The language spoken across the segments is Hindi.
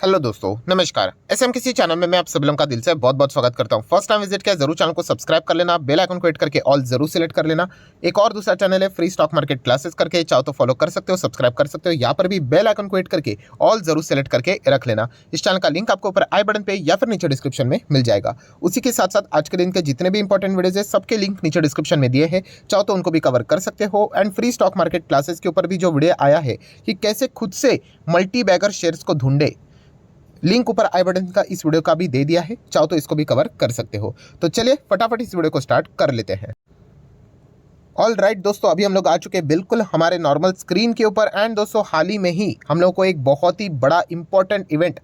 हेलो दोस्तों, नमस्कार। एसएमकेसी चैनल में मैं आप सभी लोगों का दिल से बहुत बहुत स्वागत करता हूं। फर्स्ट टाइम विजिट किया जरूर चैनल को सब्सक्राइब कर लेना, बेल आइकन को हिट करके ऑल जरूर सिलेक्ट कर लेना। एक और दूसरा चैनल है फ्री स्टॉक मार्केट क्लासेस करके, चाहो तो फॉलो कर सकते हो, सब्सक्राइब कर सकते हो। यहाँ पर भी बेल आइकन को हिट करके ऑल जरूर सिलेक्ट करके रख लेना। इस चैनल का लिंक आपको ऊपर आई बटन पे या फिर नीचे डिस्क्रिप्शन में मिल जाएगा। उसी के साथ साथ आज के दिन के जितने भी इंपॉर्टेंट वीडियोज है सबके लिंक नीचे डिस्क्रिप्शन में दिए हैं, चाहो तो उनको भी कवर कर सकते हो। And free stock market classes के ऊपर भी जो वीडियो आया है कि कैसे खुद से मल्टी बैगर शेयर्स को ढूंढे, लिंक ऊपर आई बटन का इस वीडियो का भी दे दिया है, चाहो तो इसको भी कवर कर सकते हो। तो चलिए फटाफट इस वीडियो को स्टार्ट कर लेते हैं। ऑल राइट दोस्तों, अभी हम लोग आ चुके हैं बिल्कुल हमारे नॉर्मल स्क्रीन के ऊपर। एंड दोस्तों हाल ही में ही हम लोग को एक बहुत ही बड़ा इंपॉर्टेंट इवेंट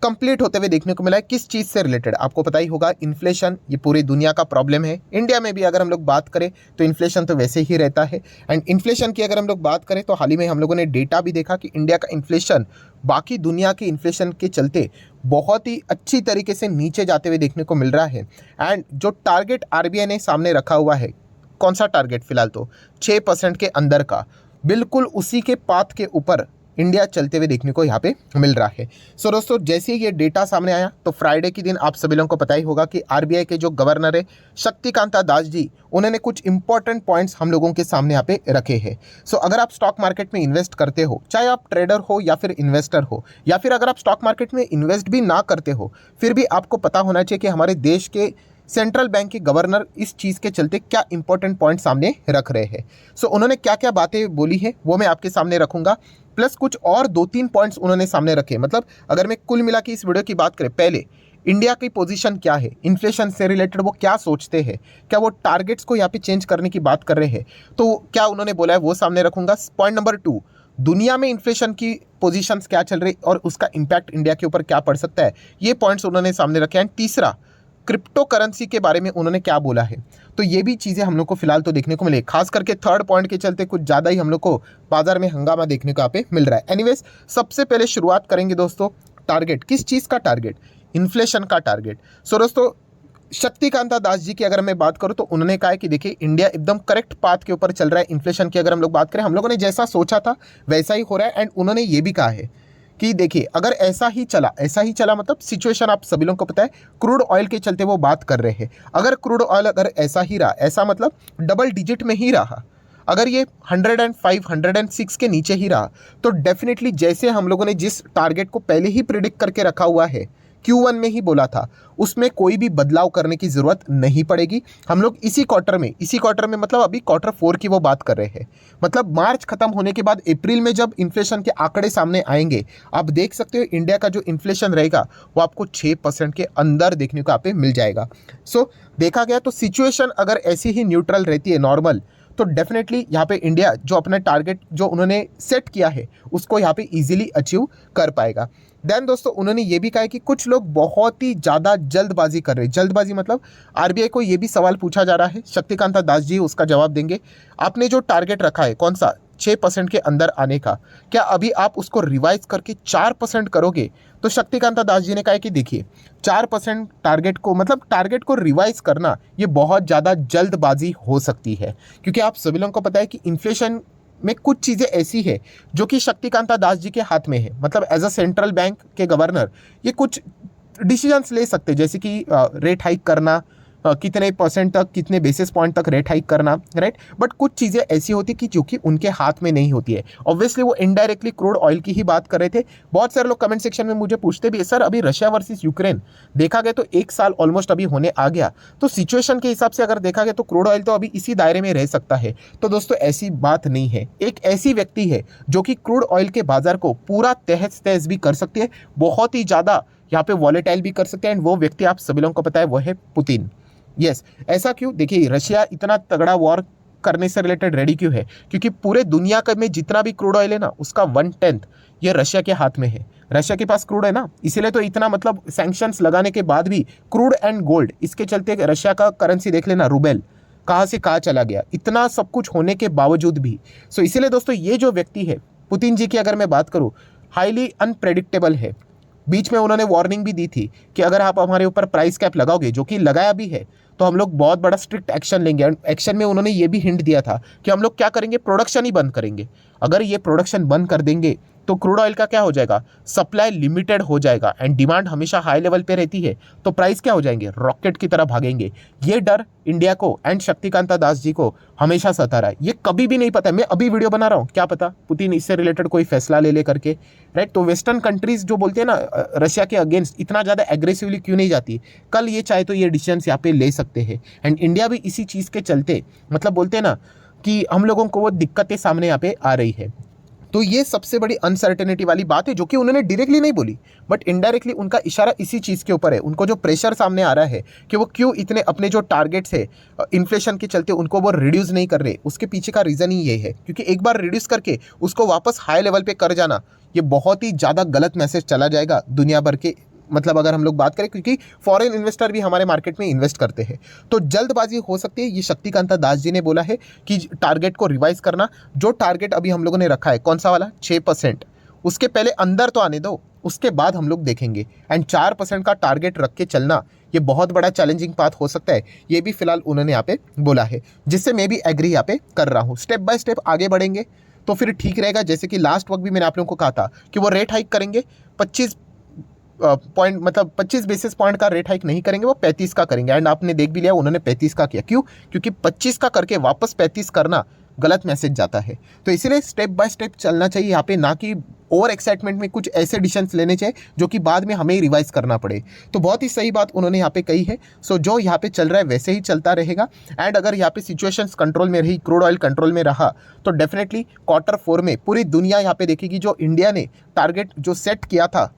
कंप्लीट होते हुए देखने को मिला है। किस चीज़ से रिलेटेड आपको पता ही होगा, इन्फ्लेशन। ये पूरी दुनिया का प्रॉब्लम है। इंडिया में भी अगर हम लोग बात करें तो इन्फ्लेशन तो वैसे ही रहता है। एंड इन्फ्लेशन की अगर हम लोग बात करें तो हाल ही में हम लोगों ने डेटा भी देखा कि इंडिया का इन्फ्लेशन बाकी दुनिया की इन्फ्लेशन के चलते बहुत ही अच्छी तरीके से नीचे जाते हुए देखने को मिल रहा है। एंड जो टारगेट आरबीआई ने सामने रखा हुआ है, कौन सा टारगेट, फिलहाल तो 6% के अंदर का, बिल्कुल उसी के पाथ के ऊपर इंडिया चलते हुए देखने को यहाँ पे मिल रहा है। सो दोस्तों जैसे ही ये डेटा सामने आया तो फ्राइडे के दिन आप सभी लोगों को पता ही होगा कि आरबीआई के जो गवर्नर है शक्तिकांता दास जी, उन्होंने कुछ इंपॉर्टेंट पॉइंट्स हम लोगों के सामने यहाँ पे रखे हैं। सो अगर आप स्टॉक मार्केट में इन्वेस्ट करते हो, चाहे आप ट्रेडर हो या फिर इन्वेस्टर हो, या फिर अगर आप स्टॉक मार्केट में इन्वेस्ट भी ना करते हो, फिर भी आपको पता होना चाहिए कि हमारे देश के सेंट्रल बैंक के गवर्नर इस चीज़ के चलते क्या इंपॉर्टेंट पॉइंट सामने रख रहे हैं। सो उन्होंने क्या क्या बातें बोली है वो मैं आपके सामने रखूंगा, प्लस कुछ और 2-3 पॉइंट्स उन्होंने सामने रखे। मतलब अगर मैं कुल मिला के इस वीडियो की बात करें, पहले इंडिया की पोजीशन क्या है, इन्फ्लेशन से रिलेटेड वो क्या सोचते हैं, क्या वो टारगेट्स को यहाँ पे चेंज करने की बात कर रहे हैं, तो क्या उन्होंने बोला है वो सामने रखूंगा। पॉइंट नंबर 2, दुनिया में इन्फ्लेशन की पोजीशंस क्या चल रही और उसका इंपैक्ट इंडिया के ऊपर क्या पड़ सकता है, ये पॉइंट्स उन्होंने सामने रखे हैं। तीसरा, क्रिप्टो करेंसी के बारे में उन्होंने क्या बोला है, तो ये भी चीज़ें हम लोग को फिलहाल तो देखने को मिले। खास करके थर्ड पॉइंट के चलते कुछ ज़्यादा ही हम लोग को बाजार में हंगामा देखने को यहाँ पे मिल रहा है। एनीवेज, सबसे पहले शुरुआत करेंगे दोस्तों, टारगेट, किस चीज़ का टारगेट, इन्फ्लेशन का टारगेट। सो दोस्तों शक्तिकांता दास जी की अगर मैं बात करूं तो उन्होंने कहा है कि देखिए इंडिया एकदम करेक्ट पाथ के ऊपर चल रहा है। इन्फ्लेशन की अगर हम लोग बात करें, हम लोगों ने जैसा सोचा था वैसा ही हो रहा है। एंड उन्होंने ये भी कहा है कि देखिए अगर ऐसा ही चला मतलब सिचुएशन आप सभी लोगों को पता है, क्रूड ऑयल के चलते वो बात कर रहे हैं। अगर क्रूड ऑयल अगर ऐसा ही रहा, ऐसा मतलब डबल डिजिट में ही रहा, अगर ये 105 106 के नीचे ही रहा, तो डेफिनेटली जैसे हम लोगों ने जिस टारगेट को पहले ही प्रिडिक्ट करके रखा हुआ है, Q1 में ही बोला था, उसमें कोई भी बदलाव करने की ज़रूरत नहीं पड़ेगी। हम लोग इसी क्वार्टर में मतलब अभी Q4 की वो बात कर रहे हैं। मतलब मार्च खत्म होने के बाद अप्रैल में जब इन्फ्लेशन के आंकड़े सामने आएंगे, आप देख सकते हो इंडिया का जो इन्फ्लेशन रहेगा वो आपको 6% के अंदर देखने को यहाँ पे मिल जाएगा। सो देखा गया तो सिचुएशन अगर ऐसी ही न्यूट्रल रहती है, नॉर्मल, तो डेफिनेटली यहाँ पे इंडिया जो अपना टारगेट जो उन्होंने सेट किया है उसको यहाँ पे इजीली अचीव कर पाएगा। देन दोस्तों उन्होंने ये भी कहा है कि कुछ लोग बहुत ही ज़्यादा जल्दबाजी कर रहे हैं। जल्दबाजी मतलब आरबीआई को ये भी सवाल पूछा जा रहा है, शक्तिकांता दास जी उसका जवाब देंगे। आपने जो टारगेट रखा है कौन सा, 6% के अंदर आने का, क्या अभी आप उसको रिवाइज करके 4% करोगे? तो शक्तिकांता दास जी ने कहा है कि देखिए 4% टारगेट को, मतलब टारगेट को रिवाइज करना ये बहुत ज़्यादा जल्दबाजी हो सकती है, क्योंकि आप सभी लोगों को पता है कि इन्फ्लेशन में कुछ चीज़ें ऐसी है जो कि शक्तिकांता दास जी के हाथ में है। मतलब एज अ सेंट्रल बैंक के गवर्नर ये कुछ डिसीजंस ले सकते हैं, जैसे कि रेट हाइक करना, कितने परसेंट तक, कितने बेसिस पॉइंट तक रेट हाइक करना, राइट। बट कुछ चीज़ें ऐसी होती कि जो कि उनके हाथ में नहीं होती है। ऑब्वियसली वो इनडायरेक्टली क्रूड ऑयल की ही बात कर रहे थे। बहुत सारे लोग कमेंट सेक्शन में मुझे पूछते भी है, सर अभी रशिया वर्सेस यूक्रेन देखा गया तो 1 साल ऑलमोस्ट अभी होने आ गया, तो सिचुएशन के हिसाब से अगर देखा गया तो क्रूड ऑयल तो अभी इसी दायरे में रह सकता है। तो दोस्तों ऐसी बात नहीं है। एक ऐसी व्यक्ति है जो कि क्रूड ऑयल के बाजार को पूरा तहस तहस भी कर सकती है, बहुत ही ज़्यादा यहाँ पे वॉलेटाइल भी कर सकते हैं। एंड वो व्यक्ति आप सभी लोगों को पता है वो है पुतिन। यस, ऐसा क्यों? देखिए रशिया इतना तगड़ा वॉर करने से रिलेटेड रेडी क्यों है? क्योंकि पूरे दुनिया का में जितना भी क्रूड ऑयल है ना, उसका 1/10 ये रशिया के हाथ में है। रशिया के पास क्रूड है ना, इसीलिए तो इतना, मतलब सैंक्शंस लगाने के बाद भी क्रूड एंड गोल्ड, इसके चलते रशिया का करेंसी देख लेना, रूबेल कहाँ से कहाँ चला गया, इतना सब कुछ होने के बावजूद भी। सो इसीलिए दोस्तों ये जो व्यक्ति है पुतिन जी की अगर मैं बात करूँ, हाईली अनप्रेडिक्टेबल है। बीच में उन्होंने वार्निंग भी दी थी कि अगर आप हमारे ऊपर प्राइस कैप लगाओगे, जो कि लगाया भी है, तो हम लोग बहुत बड़ा स्ट्रिक्ट एक्शन लेंगे। एंड एक्शन में उन्होंने ये भी हिंट दिया था कि हम लोग क्या करेंगे, प्रोडक्शन ही बंद करेंगे। अगर ये प्रोडक्शन बंद कर देंगे तो क्रूड ऑयल का क्या हो जाएगा, सप्लाई लिमिटेड हो जाएगा एंड डिमांड हमेशा हाई लेवल पे रहती है, तो प्राइस क्या हो जाएंगे, रॉकेट की तरह भागेंगे। ये डर इंडिया को एंड शक्तिकांता दास जी को हमेशा सता रहा है। ये कभी भी नहीं पता है, मैं अभी वीडियो बना रहा हूँ, क्या पता पुतिन इससे रिलेटेड कोई फैसला ले करके, राइट। तो वेस्टर्न कंट्रीज जो बोलते हैं ना रशिया के अगेंस्ट इतना ज़्यादा एग्रेसिवली क्यों नहीं जाती, कल ये चाहे तो ये डिसीजन यहाँ पे ले सकते हैं। एंड इंडिया भी इसी चीज़ के चलते मतलब बोलते हैं ना कि हम लोगों को वो दिक्कतें सामने यहाँ पे आ रही है। तो ये सबसे बड़ी अनसर्टेनिटी वाली बात है जो कि उन्होंने डायरेक्टली नहीं बोली, बट इनडायरेक्टली उनका इशारा इसी चीज़ के ऊपर है। उनको जो प्रेशर सामने आ रहा है कि वो क्यों इतने अपने जो टारगेट्स है इन्फ्लेशन के चलते उनको वो रिड्यूस नहीं कर रहे, उसके पीछे का रीज़न ही ये है, क्योंकि एक बार रिड्यूस करके उसको वापस हाई लेवल पे कर जाना, ये बहुत ही ज़्यादा गलत मैसेज चला जाएगा दुनिया भर के, मतलब अगर हम लोग बात करें, क्योंकि फॉरेन इन्वेस्टर भी हमारे मार्केट में इन्वेस्ट करते हैं, तो जल्दबाजी हो सकती है। ये शक्तिकांता दास जी ने बोला है कि टारगेट को रिवाइज करना, जो टारगेट अभी हम लोगों ने रखा है कौन सा वाला 6%, उसके पहले अंदर तो आने दो, उसके बाद हम लोग देखेंगे। एंड 4% का टारगेट रख के चलना ये बहुत बड़ा चैलेंजिंग पाथ हो सकता है, ये भी फिलहाल उन्होंने यहाँ पे बोला है, जिससे मैं भी एग्री यहाँ पे कर रहा हूँ। स्टेप बाय स्टेप आगे बढ़ेंगे तो फिर ठीक रहेगा। जैसे कि लास्ट वक्त भी मैंने आप लोगों को कहा था कि वो रेट हाइक करेंगे 25 पॉइंट, मतलब 25 बेसिस पॉइंट का रेट हाइक नहीं करेंगे, वो 35 का करेंगे। एंड आपने देख भी लिया उन्होंने 35 का किया, क्यों, क्योंकि 25 का करके वापस 35 करना गलत मैसेज जाता है। तो इसीलिए स्टेप बाय स्टेप चलना चाहिए यहाँ पे, ना कि ओवर एक्साइटमेंट में कुछ ऐसे डिसीजंस लेने चाहिए जो कि बाद में हमें ही रिवाइज करना पड़े। तो बहुत ही सही बात उन्होंने यहाँ पे कही है। सो जो यहाँ पे चल रहा है वैसे ही चलता रहेगा। एंड अगर यहाँ पे सिचुएशंस कंट्रोल में रही, क्रूड ऑयल कंट्रोल में रहा, तो डेफिनेटली Q4 में पूरी दुनिया यहाँ पे देखेगी जो इंडिया ने टारगेट जो सेट किया था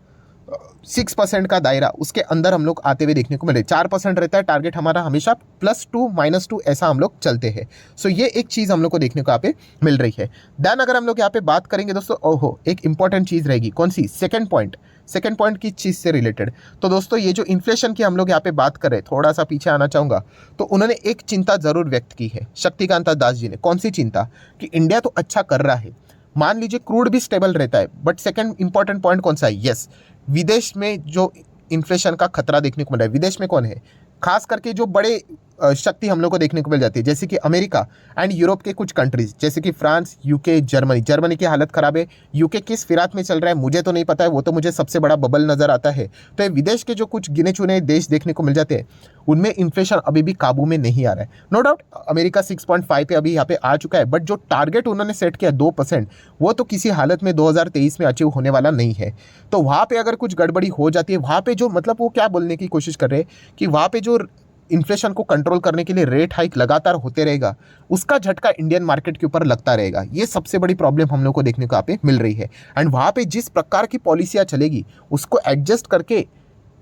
6% का दायरा, उसके अंदर हम लोग आते हुए देखने को मिले। 4% रहता है टारगेट हमारा हमेशा, +2 -2 ऐसा हम लोग चलते हैं। सो ये एक चीज़ हम लोग को देखने को यहाँ पे मिल रही है। देन अगर हम लोग यहाँ पे बात करेंगे दोस्तों, ओहो एक इंपॉर्टेंट चीज़ रहेगी, कौन सी, सेकंड पॉइंट की चीज़ से रिलेटेड। तो दोस्तों ये जो इन्फ्लेशन की हम लोग यहाँ पे बात करें, थोड़ा सा पीछे आना चाहूँगा, तो उन्होंने एक चिंता ज़रूर व्यक्त की है शक्तिकांता दास जी ने। कौन सी चिंता, कि इंडिया तो अच्छा कर रहा है, मान लीजिए क्रूड भी स्टेबल रहता है, बट सेकंड इंपॉर्टेंट पॉइंट कौन सा है, यस, विदेश में जो इन्फ्लेशन का खतरा देखने को मिल रहा है, विदेश में कौन है, खास करके जो बड़े शक्ति हम लोग को देखने को मिल जाती है, जैसे कि अमेरिका एंड यूरोप के कुछ कंट्रीज, जैसे कि फ्रांस, यूके, जर्मनी की हालत खराब है। यूके किस फिरात में चल रहा है मुझे तो नहीं पता है, वो तो मुझे सबसे बड़ा बबल नज़र आता है। तो ये विदेश के जो कुछ गिने चुने देश देखने को मिल जाते हैं, उनमें इन्फ्लेशन अभी भी काबू में नहीं आ रहा है। नो डाउट अमेरिका 6.5 पे अभी यहाँ पे आ चुका है, बट जो टारगेट उन्होंने सेट किया 2%, वो तो किसी हालत में 2023 में अचीव होने वाला नहीं है। तो वहाँ पे अगर कुछ गड़बड़ी हो जाती है, वहाँ पे जो मतलब वो क्या बोलने की कोशिश कर रहे हैं कि वहाँ पे जो इन्फ्लेशन को कंट्रोल करने के लिए रेट हाइक लगातार होते रहेगा, उसका झटका इंडियन मार्केट के ऊपर लगता रहेगा। ये सबसे बड़ी प्रॉब्लम हम लोग को देखने को यहाँ पे मिल रही है। एंड वहाँ पे जिस प्रकार की पॉलिसियाँ चलेगी, उसको एडजस्ट करके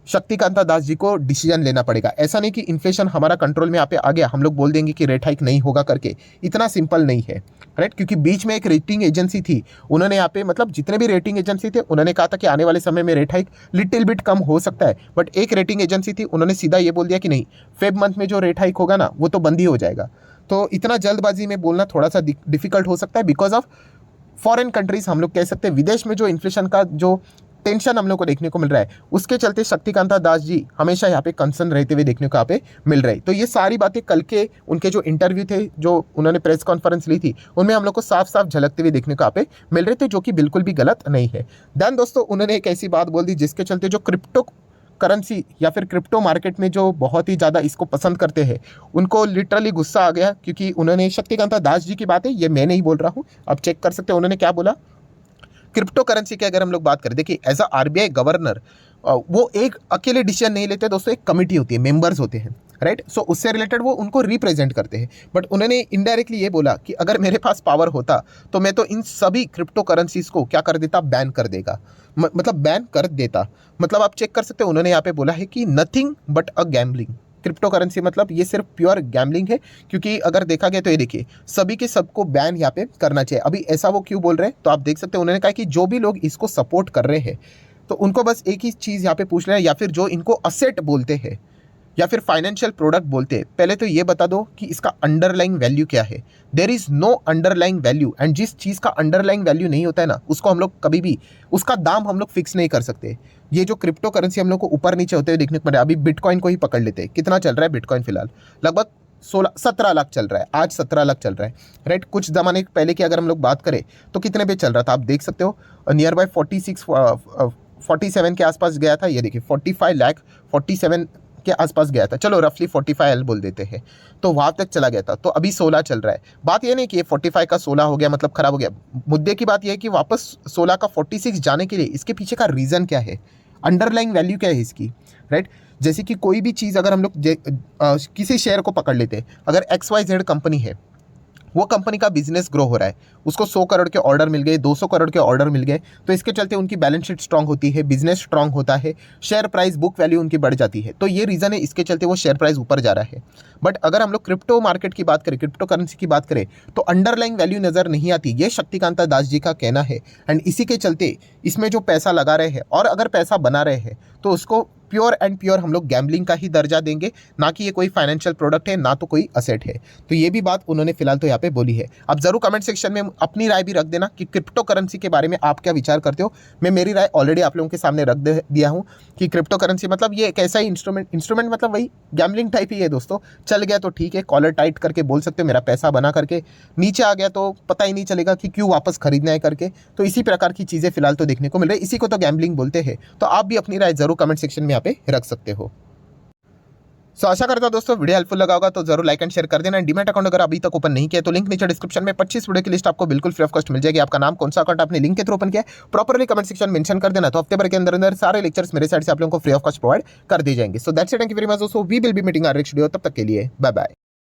शक्तिकांता दास जी को डिसीजन लेना पड़ेगा। ऐसा नहीं कि इन्फ्लेशन हमारा कंट्रोल में यहाँ पे आ गया, हम लोग बोल देंगे कि रेट हाइक नहीं होगा करके, इतना सिंपल नहीं है, राइट। क्योंकि बीच में एक रेटिंग एजेंसी थी, उन्होंने यहाँ पे मतलब जितने भी रेटिंग एजेंसी थे, उन्होंने कहा था कि आने वाले समय में रेट हाइक लिटिल बिट कम हो सकता है, बट एक रेटिंग एजेंसी थी, उन्होंने सीधा ये बोल दिया कि नहीं, फेब मंथ में जो रेट हाइक होगा ना, वो तो बंद ही हो जाएगा। तो इतना जल्दबाजी में बोलना थोड़ा सा डिफिकल्ट हो सकता है, बिकॉज ऑफ फॉरेन कंट्रीज, हम लोग कह सकते हैं विदेश में जो इन्फ्लेशन का जो टेंशन हम लोग को देखने को मिल रहा है, उसके चलते शक्तिकांता दास जी हमेशा यहाँ पे कंसर्न रहते हुए देखने को यहाँ पे मिल रहे हैं। तो ये सारी बातें कल के उनके जो इंटरव्यू थे, जो उन्होंने प्रेस कॉन्फ्रेंस ली थी, उनमें हम लोग को साफ साफ झलकते हुए देखने को यहाँ पे मिल रहे थे, जो कि बिल्कुल भी गलत नहीं है। देन दोस्तों उन्होंने एक ऐसी बात बोल दी जिसके चलते जो क्रिप्टो करेंसी या फिर क्रिप्टो मार्केट में जो बहुत ही ज़्यादा इसको पसंद करते हैं, उनको लिटरली गुस्सा आ गया, क्योंकि उन्होंने शक्तिकांता दास जी की बात है, ये मैं नहीं बोल रहा हूँ, आप चेक कर सकते हैं उन्होंने क्या बोला। क्रिप्टो करेंसी की अगर हम लोग बात करें, देखिए एज अ RBI गवर्नर वो एक अकेले डिसीजन नहीं लेते दोस्तों, एक कमिटी होती है, मेंबर्स होते हैं, राइट। सो उससे रिलेटेड वो उनको रिप्रेजेंट करते हैं। बट उन्होंने इनडायरेक्टली ये बोला कि अगर मेरे पास पावर होता तो मैं तो इन सभी क्रिप्टो करेंसीज को क्या कर देता, बैन कर देगा, मतलब बैन कर देता। मतलब आप चेक कर सकते हैं, उन्होंने यहाँ पे बोला है कि nothing but a gambling. Crypto currency मतलब ये सिर्फ प्योर गैम्बलिंग है, क्योंकि अगर देखा गया तो ये देखिए सभी के सबको बैन यहाँ पे करना चाहिए। अभी ऐसा वो क्यों बोल रहे हैं, तो आप देख सकते हैं उन्होंने कहा कि जो भी लोग इसको सपोर्ट कर रहे हैं, तो उनको बस एक ही चीज़ यहाँ पे पूछ रहे हैं, या फिर जो इनको असेट बोलते हैं या फिर फाइनेंशियल प्रोडक्ट बोलते हैं, पहले तो ये बता दो कि इसका अंडरलाइंग वैल्यू क्या है। There is no underlying value, and जिस चीज़ का अंडरलाइंग वैल्यू नहीं होता है ना, उसको हम लोग कभी भी उसका दाम हम लोग फिक्स नहीं कर सकते। ये जो क्रिप्टो करेंसी हम लोग को ऊपर नीचे होते हुए देखने को मिला, अभी बिटकॉइन को ही पकड़ लेते हैं, कितना चल रहा है बिटकॉइन फिलहाल, लगभग 17 लाख चल रहा है, आज 17 लाख चल रहा है, राइट। कुछ ज़माने पहले की अगर हम लोग बात करें तो कितने पे चल रहा था आप देख सकते हो, नियर बाय 47 के आसपास गया था। ये देखिए 45 लाख 47 के आसपास गया था, चलो रफली 45L बोल देते हैं, तो वहाँ तक चला गया था। तो अभी 16 चल रहा है। बात ये नहीं कि ये 45 का 16 हो गया मतलब खराब हो गया, मुद्दे की बात यह है कि वापस 16 का 46 जाने के लिए इसके पीछे का रीज़न क्या है, अंडरलाइंग वैल्यू क्या है इसकी, राइट। जैसे कि कोई भी चीज़ अगर हम लोग किसी शेयर को पकड़ लेते हैं, अगर XYZ कंपनी है, वो कंपनी का बिजनेस ग्रो हो रहा है, उसको 100 करोड़ के ऑर्डर मिल गए, 200 करोड़ के ऑर्डर मिल गए, तो इसके चलते उनकी बैलेंस शीट स्ट्रांग होती है, बिजनेस स्ट्रांग होता है, शेयर प्राइस बुक वैल्यू उनकी बढ़ जाती है। तो ये रीज़न है, इसके चलते वो शेयर प्राइस ऊपर जा रहा है। बट अगर हम लोग क्रिप्टो मार्केट की बात करें, क्रिप्टो करेंसी की बात करें, तो अंडरलाइंग वैल्यू नज़र नहीं आती, ये शक्तिकांता दास जी का कहना है। एंड इसी के चलते इसमें जो पैसा लगा रहे हैं और अगर पैसा बना रहे हैं तो उसको प्योर एंड प्योर हम लोग गैम्बलिंग का ही दर्जा देंगे, ना कि ये कोई फाइनेंशियल प्रोडक्ट है, ना तो कोई असेट है। तो ये भी बात उन्होंने फिलहाल तो यहाँ पे बोली है। आप जरूर कमेंट सेक्शन में अपनी राय भी रख देना कि क्रिप्टो करेंसी के बारे में आप क्या विचार करते हो। मैं मेरी राय ऑलरेडी आप लोगों के सामने रख दिया हूँ कि क्रिप्टो करेंसी मतलब ये एक ऐसा ही इंस्ट्रूमेंट मतलब वही गैम्बलिंग टाइप ही है दोस्तों। चल गया तो ठीक है, कॉलर टाइट करके बोल सकते हो मेरा पैसा बना करके, नीचे आ गया तो पता ही नहीं चलेगा कि क्यों वापस खरीदना है करके। तो इसी प्रकार की चीज़ें फिलहाल तो देखने को मिल रही है, इसी को तो गैम्बलिंग बोलते हैं। तो आप भी अपनी राय जरूर कमेंट सेक्शन में यहाँ पे रख सकते हो। सो आशा करता हूं दोस्तों वीडियो हेल्पफुल लगा होगा, तो जरूर लाइक एंड शेयर कर देना। डीमैट अकाउंट अगर अभी तक ओपन नहीं किया तो लिंक नीचे डिस्क्रिप्शन में 25 वीडियो की लिस्ट आपको बिल्कुल फ्री ऑफ कॉस्ट मिल जाएगी। आपका नाम, कौन सा अकाउंट आपने लिंक के थ्रू ओपन किया है, प्रॉपरली कमेंट सेक्शन मेंशन कर देना, तो हफ्ते भर के अंदर अंदर सारे लेक्चर्स मेरे साइड से आप लोगों को फ्री ऑफ कॉस्ट प्रोवाइड कर दिए जाएंगे। So that's it, thank you very much दोस्तों, we will be meeting our next video, तब तक के लिए बाय बाय।